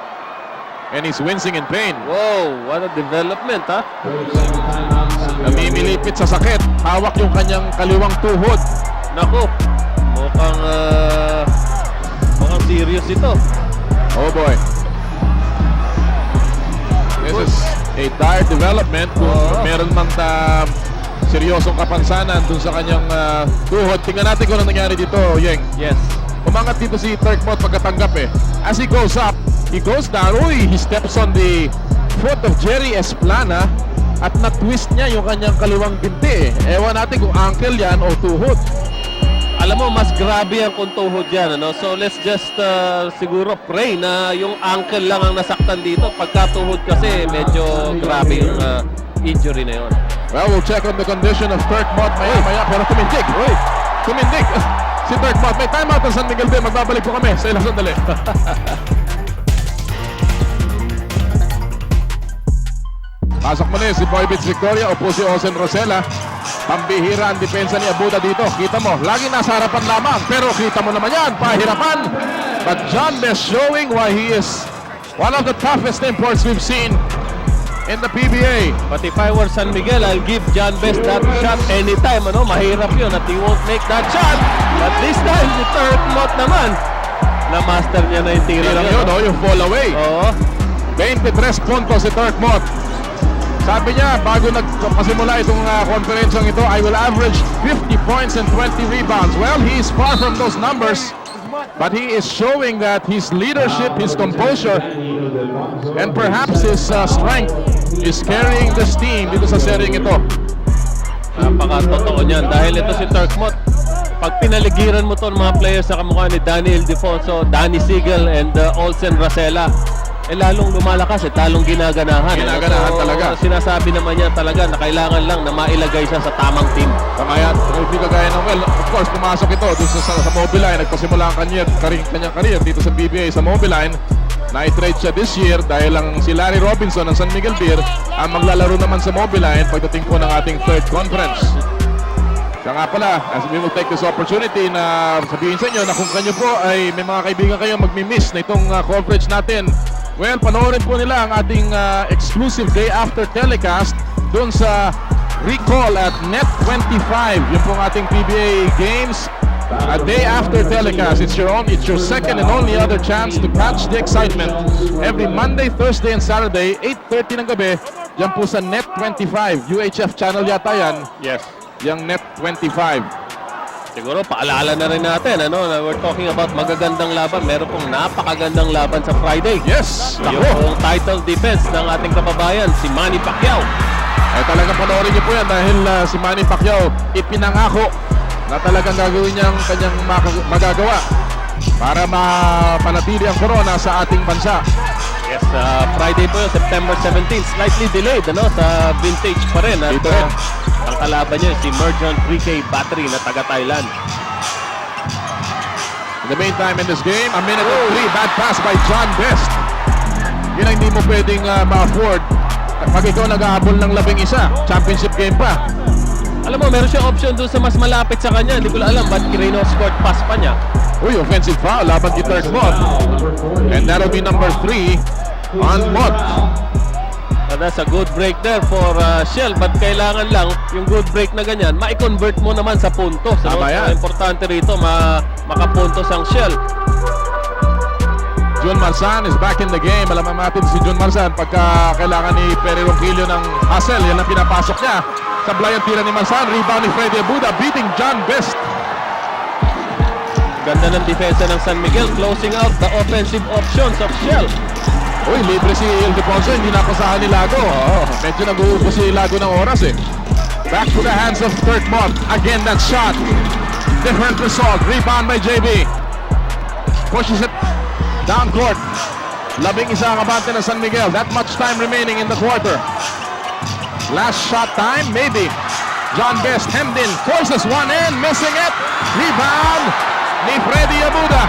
And he's wincing in pain. Wow, what a development, ha? Namimilipit sa sakit. Hawak yung kanyang kaliwang tuhod. Nako, mukhang serious ito. Oh boy. This is a dire development kung meron mang seryosong kapansanan dun sa kanyang tuhod. Tingnan natin kung ano nangyari dito, Yeng. Yes. Umangat dito si Turk Mott pagkatanggap eh. As he goes up, he goes down. Uy, he steps on the foot of Jerry Esplana at na-twist niya yung kanyang kaliwang binti eh. Ewan natin kung ankle yan o tuhod. Alam mo, mas grabe ang kuntuhod yan, ano? So let's just siguro pray na yung ankle lang ang nasaktan dito. Pagkatuhod kasi medyo grabe yung injury na yun. Well, we'll check on the condition of Turk Mott maya pero tumindig. Uy, tumindig. Si Turk Mott, may timeout ng San Miguel Bay. Magbabalik po kami sa ilang sandali. Pasok mo na si Boybits Victoria, upo si Osen Rosella. Pambihira ang depensa ni Abuda dito. Kita mo, lagi nasa harapan lamang. Pero kita mo naman yan, pahirapan. But John Best showing why he is one of the toughest imports we've seen in the PBA. But if I were San Miguel, I'll give John Best that shot anytime. Ano? Mahirap yun at he won't make that shot. But this time, si Turk Mott naman, na-master niya na yung tira Tirang niya. yun, oh, yung fall away. Oo. 23 puntos si Turk Mott. Sabi niya, bago nagpasimula itong konferensyang ito, I will average 50 points and 20 rebounds. Well, he is far from those numbers. But he is showing that his leadership, his composure, and perhaps his strength is carrying this team dito sa sering ito. Napaka-totoo niyan. Dahil ito si Turk Mott, pag pinaligiran mo to ng mga players na kamukha ni Daniel Defonso, Danny Siegel, and Olsen Rosella, lalong lumalakas talong ginaganahan. Ginaganahan talaga. Sinasabi naman niya talaga na kailangan lang na mailagay siya sa tamang team. Tama yan. Hindi kagaya ng, well, of course, pumasok ito dun sa Mobiline. Nagpasimula ang kanyang career dito sa PBA sa Mobiline. Na-trade siya this year dahil lang si Larry Robinson ng San Miguel Beer ang maglalaro naman sa Mobiline pagdating po ng ating third conference. Kaya nga pala, as we will take this opportunity na sabihin sa inyo na kung kanyo po ay may mga kaibigan kayo magmi-miss na itong coverage natin. Well, panoorin po nila ang ating exclusive day after telecast dun sa Recall at Net25. Yun pong ating PBA games. A day after telecast. It's your second and only other chance to catch the excitement. Every Monday, Thursday, and Saturday, 8:30 ng gabi, yan po sa Net25. UHF channel yata yan. Yes. Yung Net25. Siguro paalala na rin natin, ano, na we're talking about magagandang laban. Meron pong napakagandang laban sa Friday. Yes! Yung Nako! title defense ng ating kababayan, si Manny Pacquiao. Ay talagang panoorin niyo po yan dahil si Manny Pacquiao ipinangako na talagang gagawin niyang kanyang magagawa para mapanatili ang corona sa ating bansa. Yes, Friday po yun, September 17. Slightly delayed, ano, sa vintage pa rin. At, Dito rin. ang kalaban niya si Merjon 3K Battery na taga-Thailand. In the meantime in this game, a minute and 3, bad pass by John Best. Yun ang hindi mo pwedeng ma-afford pag ikaw nag-aabol ng 11, championship game pa. Alam mo, meron siyang option doon sa mas malapit sa kanya. Hindi ko lang alam ba't scored pass pa niya. Uy, offensive foul laban kay Turk Mott. And that'll be number 3 on Mott. That's a good break there for Shell. But kailangan lang yung good break na ganyan, ma-convert mo naman sa puntos. Ano? Tama yan. So, importante rito, makapuntos ang Shell. Jun Marsan is back in the game. Alam natin si Jun Marsan pagka kailangan ni Perry Ronquillo ng hustle. Yan ang pinapasok niya. Sablay ang tira ni Marsan. Rebound ni Freddy Abuda beating John Best. Ganda ng depensa ng San Miguel, closing out the offensive options of Shell. Uy, libre si Ildefonso. Hindi napasahan ni Lago. Medyo nag-uubos si Lago ng oras eh. Back to the hands of Turk Mott. Again, that shot. Different result. Rebound by JB. Pushes it down court. 11 ang abante ng San Miguel. That much time remaining in the quarter. Last shot time, maybe. John Best hemmed in. Forces one in. Missing it. Rebound ni Freddy Abuda.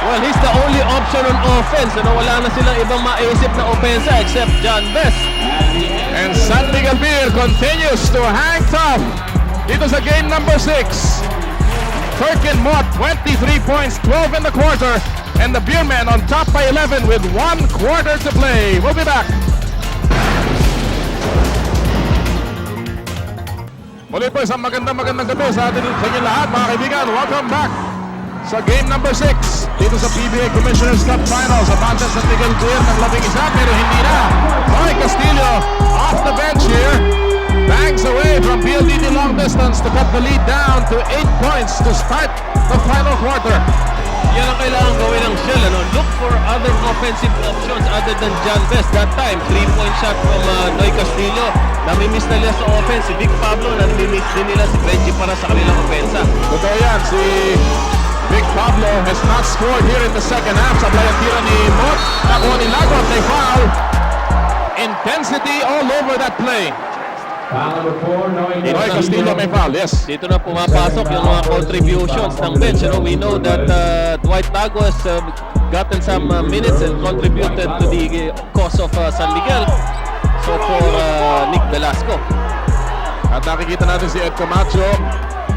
Well, he's the only option on offense. Wala na silang ibang maisip na opensa except John Best. And San Miguel Beer continues to hang tough dito sa game number 6. Turkin Mott, 23 points, 12 in the quarter. And the Beermen on top by 11 with 1 quarter to play. We'll be back. Muli po isang magandang gabi sa atin sa inyo lahat mga kaibigan. Welcome back sa game number 6 dito sa PBA Commissioner's Cup Finals. Abantes San Miguel Beer ng 11 pero hindi na. Roy Castillo off the bench here. Bangs away from PLDT long distance to cut the lead down to 8 points to start the final quarter. Yan ang kailangan gawin ng Shell. Look for other offensive options other than John Best. That time, 3-point shot from Noy Castillo. Namimiss na nila sa offense. Si Vic Pablo, namimiss din nila si Benji para sa kanilang opensa. Totoo yan, si Vic Pablo has not scored here in the second half. Sablay ang tira ni Mott. Nakuha ni Lagot, they foul. Intensity all over that play. Noy Castillo may foul, yes. Dito na pumapasok yung mga contributions ng bench. We know that Dwight Lago has gotten some minutes and contributed to the cause of San Miguel. So for Nick Velasco. At nakikita natin si Ed Camacho,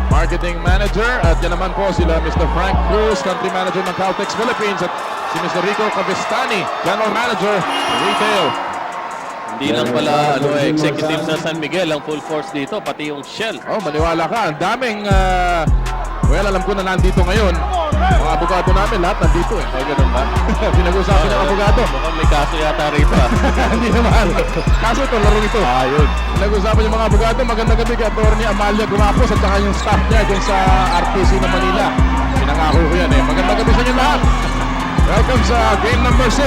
marketing manager. At yan naman po sila Mr. Frank Cruz, country manager ng Caltex Philippines. At si Mr. Rico Cavistani, general manager, retail. Hindi lang pala executive sa San Miguel ang full force dito, pati yung Shell. Oh, maniwala ka. Ang daming, well, alam ko na nandito ngayon. Mga abogado namin, lahat nandito eh. Ay, ganun ba? Pinag-usapan ng abogado. Mukhang may kaso yata rito. Hindi naman. Kaso ito, laro ito. Ayun. Pinag-usapan yung mga abogado. Magandang gabi kay Atty. Amalia Gumapos at saka yung staff niya dyan sa RTC ng Manila. Pinangako ko yan eh. Magandang gabi sa inyo lahat. Welcome sa game number 6.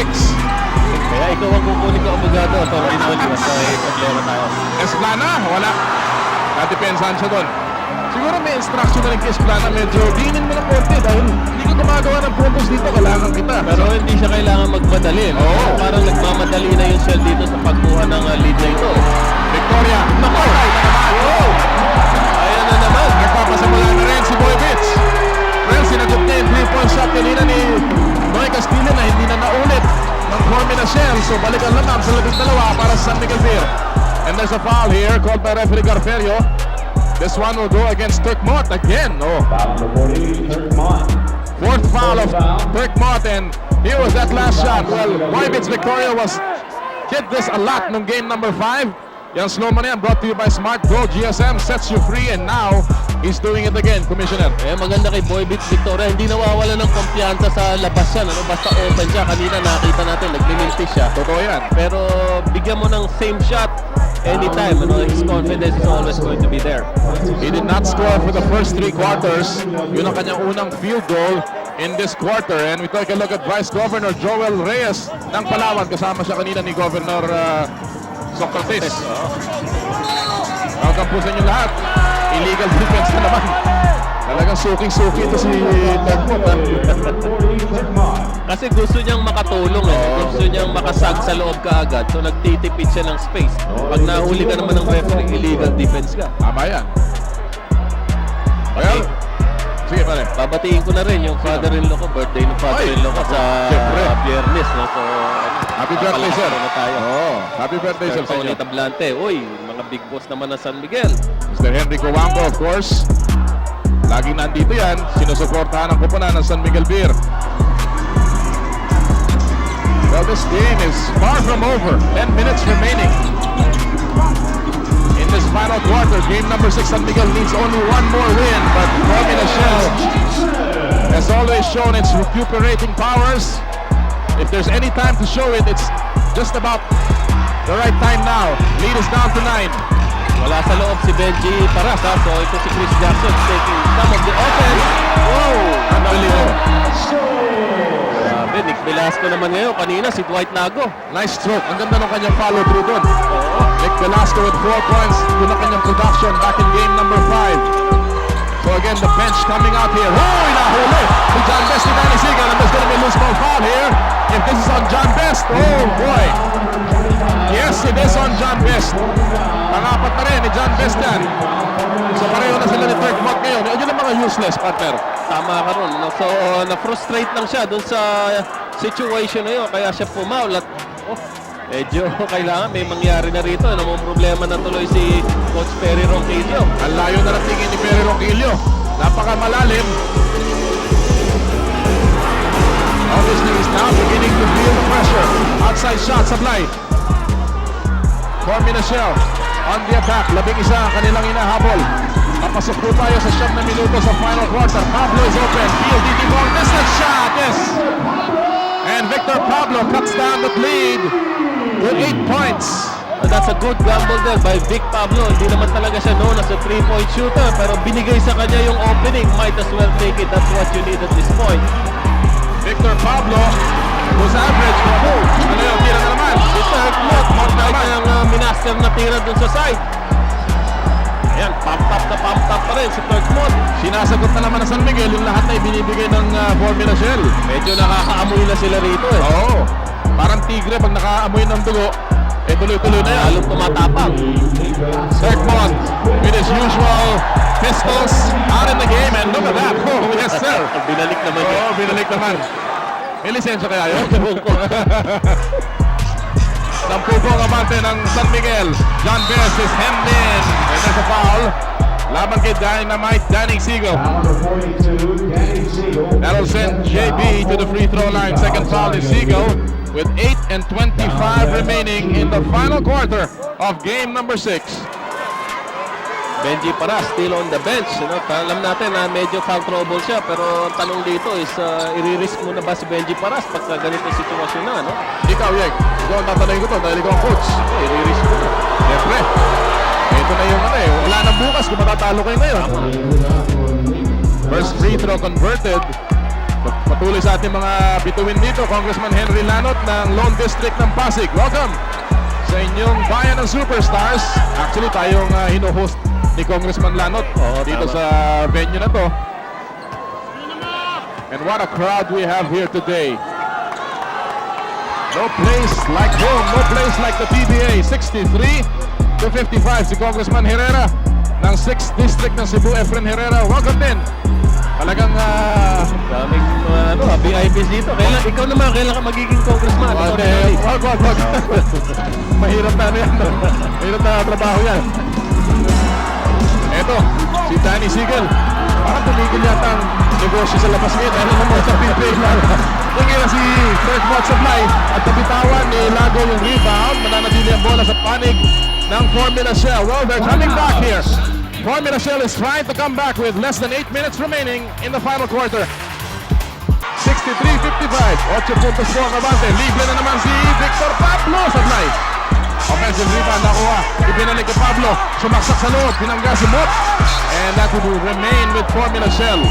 Kaya ikaw ang kukunin ko abogado. Atty. Noli, basta may problema tayo. Esplana, wala. Natipensahan siya doon. Siguro may instruction na rin kay Esplana. Medyo dinin mo ng konti dahil hindi ka gumagawa ng puntos dito. Kailangan kita. Pero hindi siya kailangan magmadali. No? Oo. Parang nagmamadali na yung Shell dito sa pagkuha ng lead na ito. Victoria. Nakatay na naman. Oh! Ayan na naman. Nagpapasimula na rin si Boy Bitch. Well, sinagot niya yung 3-point shot kanina ni Noy Castillo na hindi na naulit ng Cormina Shell. So balikan lang sa 12 para sa San Miguel Beer. And there's a foul here called by referee Garferio. This one will go against Turk Mott again. Oh. Fourth foul of Turk Mott, and here was that last shot. Well, Boy Bitch Victoria did this a lot nung game number 5. Yung slow mo na yan, brought to you by Smart Go. GSM sets you free, and now he's doing it again, Commissioner. Maganda kay Boy Beats Victoria. Hindi nawawala ng kumpiyansa sa labas yan. Basta open siya. Kanina nakita natin, naglilintis siya. Totoo yan. Pero bigyan mo ng same shot anytime. His confidence is always going to be there. He did not score for the first 3 quarters. Yun ang kanyang unang field goal in this quarter. And we take a look at Vice Governor Joel Reyes ng Palawan. Kasama siya kanina ni Governor Socrates. Welcome po sa inyo lahat. Illegal defense na naman. Talagang suking-suki ito si Tagmot. Kasi gusto niyang makatulong. Gusto niyang makasag sa loob kaagad. So nagtitipid siya ng space. Pag nahuli ka naman ng referee, illegal defense ka. Tama yan. Well, sige pare. Babatiin ko na rin yung father-in-law ko. Birthday ng father-in-law ko sa Biyernes. No? So, Happy birthday, sir. Na tayo. Oh, happy birthday, sir. Tony Tablante. Uy, mga big boss naman ng San Miguel. Mr. Henry Coambo, of course. Laging nandito yan. Sinusuportahan ang kupunan ng San Miguel Beer. Well, this game is far from over. 10 minutes remaining. In this final quarter, game number 6, San Miguel needs only one more win. But Cormina Shell has always shown its recuperating powers. If there's any time to show it, it's just about the right time now. Lead is down to 9. Wala sa loob si Benji Paras. So ito si Chris Jackson taking some of the offense. Wow! Unbelievable. Grabe, Nick Velasco naman ngayon. Kanina si Dwight Lago. Nice stroke. Ang ganda ng kanyang follow through doon. Nick Velasco with 4 points. Doon ang kanyang production back in game number 5. So again, the bench coming out here. Oh, inahuli si John Best ni Danny Sigal. And there's going to be a loose ball foul here. If this is on John Best. Oh boy. Yes, it is on John Best. Pangapat na rin ni John Best yan. So pareho na sila ni Turkmont ngayon. Yun ang mga useless, partner. Tama ka ron. No? So, na-frustrate lang siya dun sa situation na yun. Kaya siya pumaul at medyo kailangan may mangyari na rito. Ano mong problema na tuloy si Coach Perry Ronquillo. Ang layo na natingin ni Perry Ronquillo. Napakamalalim. Obviously, he's now beginning to feel the pressure. Outside shot, supply. Corby Michelle on the attack. Labing isa ang kanilang inahabol. Papasok po tayo sa 7 na minuto sa final quarter. Pablo is open. PLDT ball. Distance shot. Yes. And Victor Pablo cuts down the lead with 8 points. That's a good gamble there by Vic Pablo. Hindi naman talaga siya known as a 3-point shooter, pero binigay sa kanya yung opening. Might as well take it. That's what you need at this point. Victor Pablo was average. Ano yun? Tira na naman. Si Turkmont, yung minaster na tira dun sa side. Ayan, pump up pa rin si Turkmont. Sinasagot na naman ng San Miguel yung lahat na ibinibigay ng Formula Shell. Medyo nakakaamoy na sila rito eh. Oo. Parang tigre pag nakaamoy ng dugo, tuloy-tuloy na yan. Halong tumatapang. Turkmont with his usual pistols out in the game, and look at that. Oh, yes sir. Binalik naman yun. Oo, binalik naman. May lisensya kaya yun? Nampupo ang abante ng San Miguel. John Best is hemmed in. And there's a foul. Laban kay Dynamite, Danny Siegel. That'll send JB to the free throw line. Second foul is Siegel with 8 and 25 remaining in the final quarter of game number 6. Benji Paras still on the bench. You know, alam natin na medyo foul trouble siya, pero ang tanong dito is i-risk mo na ba si Benji Paras pagka ganito sitwasyon na, no? Ikaw, Yeg. Ikaw ang tatanungin ko to dahil ikaw ang coach. I-risk mo na. Siyempre. Ito na yung ano eh. Wala nang bukas kung matatalo kayo ngayon. First free throw converted. Patuloy sa ating mga bituin dito, Congressman Henry Lanot ng Lone District ng Pasig. Welcome sa inyong bayan ng superstars. Actually, tayong hino-host ni Congressman Lanot dito sa venue na to. And what a crowd we have here today. No place like home, no place like the PBA. 63-55 si Congressman Herrera ng 6th District ng Cebu, Efren Herrera. Welcome din. Talagang Daming VIPs dito. Ikaw naman, kailan ka magiging congressman? wag. Mahirap na ano yan. Mahirap na trabaho yan. Eto, si Danny Siegel. Parang tumigil yata ang negosyo sa labas ngayon. Ano naman sa PBA na. Tingin na si Turkmont Supply at nabitawan ni Lago yung rebound. Mananatili ang bola sa panig ng Formula Shell. Well, they're coming back here. Formula Shell is trying to come back with less than 8 minutes remaining in the final quarter. 63-55. 8 puntos po ang abante. Libre na naman si Victor Pablo Supply. Offensive rebound nakuha. Ibinalik kay Pablo. Sumaksak sa loob. Pinangga si Mot. And that will remain with Formula Shell.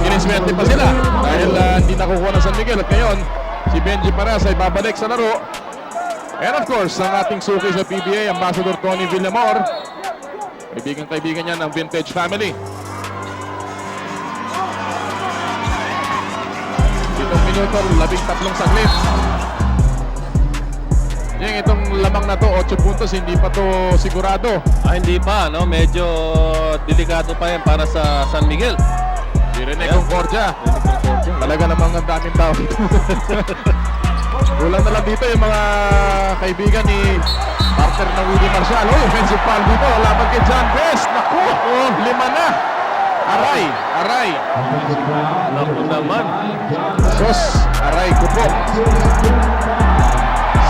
Iniswerte pa sila dahil hindi nakukuha ng San Miguel. At ngayon, si Benji Paras ay babalik sa laro. And of course, ang ating suki sa PBA, Ambassador Tony Villamor. Kaibigan niya ng Vintage Family. 7 minuto, 13 saglit. Yung itong lamang na to, 8 puntos, hindi pa to sigurado. Hindi pa, no? Medyo delikado pa yan para sa San Miguel. Si Rene Concordia. Talaga namang ang daming tao. Kulang na lang dito yung mga kaibigan ni partner ng Willie Marcial. Oh, offensive foul dito. Laban kay John Best. Naku! Oh, 5 na. Aray! Naku naman. Sos! Aray ko po.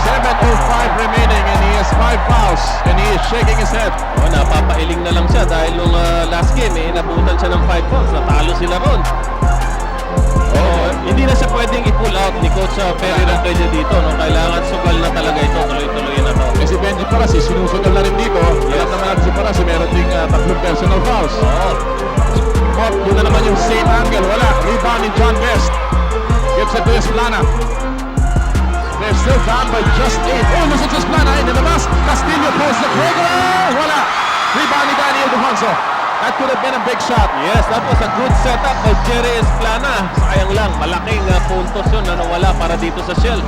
7:05 remaining and he has 5 fouls and he is shaking his head. Napapailing na lang siya dahil nung last game, nabutan siya ng 5 fouls. Natalo sila ron. Hindi na siya pwedeng i-pull out ni Coach Perry Ronquillo dito. No? Kailangan sugal na talaga ito. Tuloy-tuloy na to. Si Benji Paras, sinusunod na rin dito. Alam naman natin si Paras, meron ding 3 personal fouls. Mot, yun na naman yung same angle. Wala. Rebound ni John Best. Gives it to Esplana. They're still down by just 8. Oh, listen to Esplana. Inilabas. Castillo pulls the trigger. Wala. Rebound ni Danny Ildefonso. That could have been a big shot. Yes, that was a good setup by Jerry Esplana. Sayang lang, malaking puntos yun na nawala para dito sa Shell.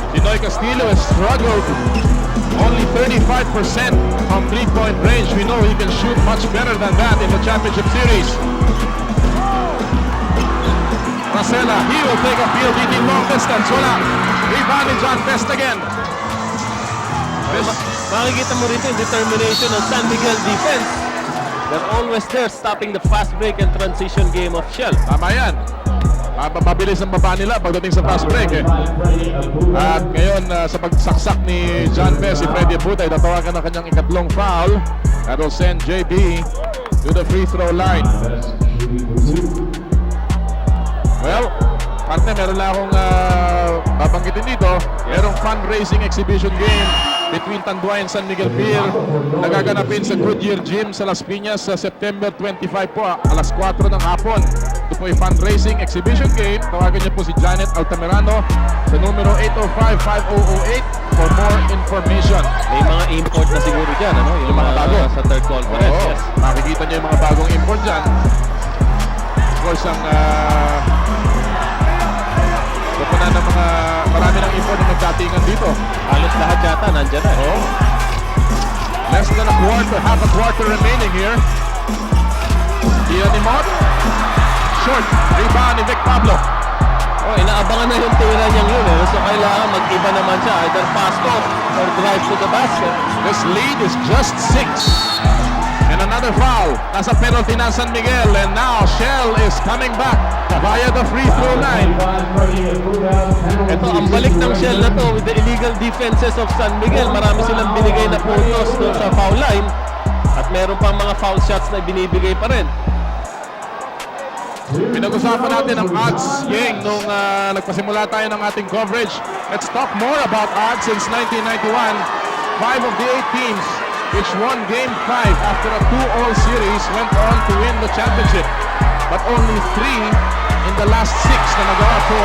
Pinoy Castillo has struggled. Only 35% from 3-point range. We know he can shoot much better than that in the championship series. Rosella, he will take a field beating long distance. Wala. Rebound ni John Best again. Makikita mo rito yung determination ng San Miguel defense. They're always there stopping the fast break and transition game of Shell. Tama yan. Mabilis ang baba nila pagdating sa fast break eh. At ngayon sa pagsaksak ni John Best, si Freddy Abutay tatawagan ng kanyang ikatlong foul. That will send JB to the free throw line. Well, partner, meron lang akong babanggitin dito. Merong fundraising exhibition game between Tanduay and San Miguel Pier nagaganapin sa Goodyear Gym sa Las Piñas sa September 25 po, alas 4 ng hapon. Ito po ay fundraising exhibition game. Tawagan niyo po si Janet Altamirano sa numero 805-5008 for more information. May mga import na siguro dyan, ano? Yung mga bago. Sa third conference, Oo, yes. makikita niyo yung mga bagong import dyan. Of course, ang pupunan ng mga marami ng import na nagdatingan dito. Halos lahat yata nandyan na. Oh. Less than a quarter, half a quarter remaining here. Ian Imot. Short. Rebound ni Vic Pablo. Oh, inaabangan na yung tira niyang yun. Eh. So kailangan mag-iba naman siya. Either pass off or drive to the basket. This lead is just 6. And another foul. Nasa penalty na San Miguel. And now Shell is coming back via the free throw line. Ito, ang balik ng Shell na to with the illegal defenses of San Miguel. Marami silang binigay na puntos doon sa foul line. At meron pang mga foul shots na binibigay pa rin. Pinag-usapan natin ang odds, Yeng, nung nagpasimula tayo ng ating coverage. Let's talk more about odds since 1991. 5 of the 8 teams which won Game 5 after a 2-all series went on to win the championship. But only 3 in the last 6 na nagawa po.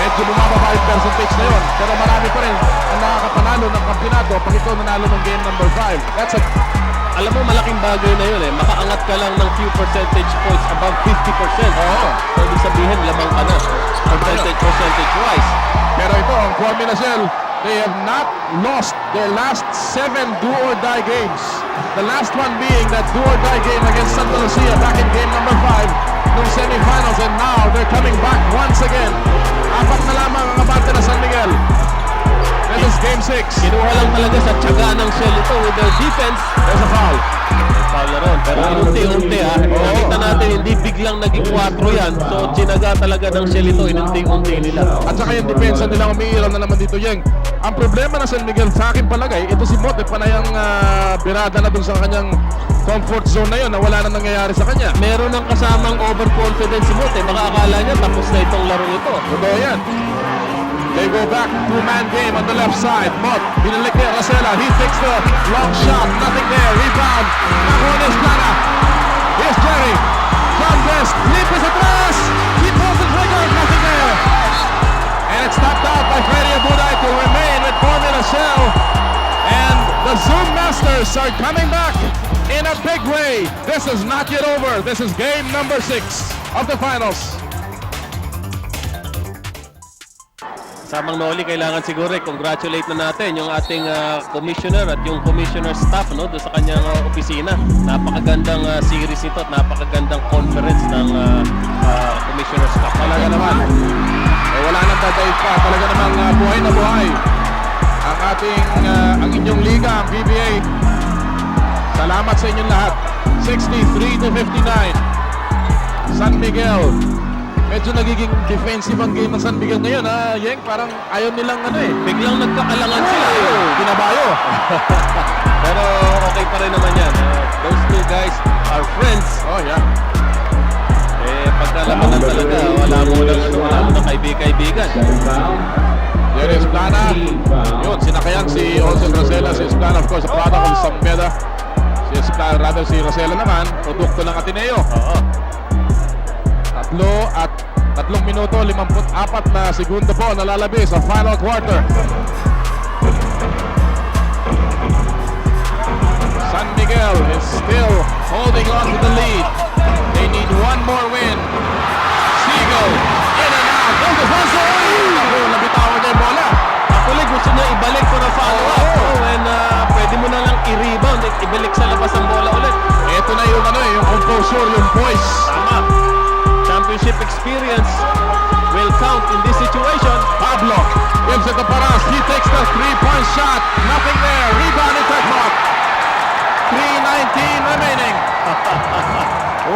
Medyo bumababa yung percentage na yun. Pero marami pa rin ang nakakapanalo ng kampyonato pag ikaw nanalo ng game number 5. That's a... Alam mo, malaking bagay na yun eh. Makaangat ka lang ng few percentage points above 50%. Oo. So, ibig sabihin, lamang ka na. Percentage-wise. Pero ito, ang Formula Shell, they have not lost their last 7 do-or-die games. The last one being that do-or-die game against Santa Lucia back in game number 5 nung semifinals, and now they're coming back once again. 4 na lamang ang abante na San Miguel. This is game 6. Kinuha lang talaga sa tiyaga ng Shell ito with their defense. There's a foul. Foul na ron. Pero inunti-unti ha. Nakita natin, hindi biglang naging 4 yan. So, tinaga talaga ng Shell ito. Inunti-unti nila. At saka yung depensa nila umiiral na naman dito, Yeng. Ang problema na San Miguel sa akin palagay, ito si Mot, panayang birada na dun sa kanyang comfort zone na yun, na wala na nangyayari sa kanya. Meron ng kasamang overconfidence si Mot. Baka akala niya tapos na itong laro ito. Totoo yan. They go back, 2-man game on the left side. Mot, binalik niya, Rosella. He takes the long shot, nothing there. Rebound, nakuha ni Esplana. Here's Jerry. John Best, limpis atras. He pulls the trigger, nothing there. And it's stopped out by Freddy Abutay to remain with Formula Shell. And the Zoom Masters are coming back in a big way. This is not yet over. This is game number 6 of the finals. Samang Noli, kailangan siguro congratulate na natin yung ating commissioner at yung commissioner staff doon sa kanyang opisina. Napakagandang series ito at napakagandang conference ng commissioner staff. Talaga naman. Wala nang dadaig pa. Talaga namang buhay na buhay ang ating, ang inyong liga, ang PBA. Salamat sa inyong lahat. 63-59. San Miguel. Medyo nagiging defensive ang game ng San Miguel ngayon, ha, Yeng? Parang ayaw nilang Biglang nagkakalangan sila. Binabayo. Pero okay pa rin naman yan. Those two guys are friends. Oh, yeah. Pagkalabanan talaga, wala mo na kaibigan. Yan is Esplana. Yun, sinakayan si Olsen Rosella. Si Esplana, of course, a product of Sambeda. Si Esplana, rather si Rosella naman, produkto ng Ateneo. Oo. 3 minuto, 54 na segundo po nalalabi sa final quarter. San Miguel is still holding on to the lead. They need one more win. Seagull, in and out. There's the first one. Ako, nabitawan niya yung bola. Actually, gusto niya ibalik for a follow-up. And pwede mo na lang i-rebound, ibalik sa labas ang bola ulit. Ito na yung yung composure, yung poise. Tama. Championship experience will count in this situation. Pablo gives it to Paras. He takes the three-point shot. Nothing there. Rebound in Tekmok. 3:19 remaining.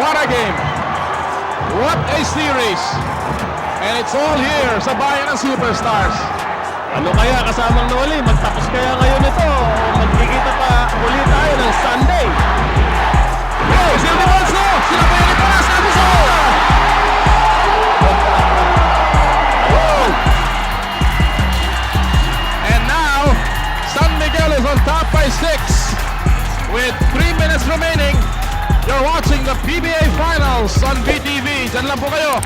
What a game. What a series. And it's all here sa bayan ng Superstars. Ano kaya kasamang nawali? Magtapos kaya ngayon ito? O magkikita pa uli tayo ng Sunday? Oh, Silvio Bonso! Sila pa yung Paras na gusto! And now, San Miguel is on top by 6 with 3 minutes remaining. You're watching the PBA Finals on BTV. Diyan lang po kayo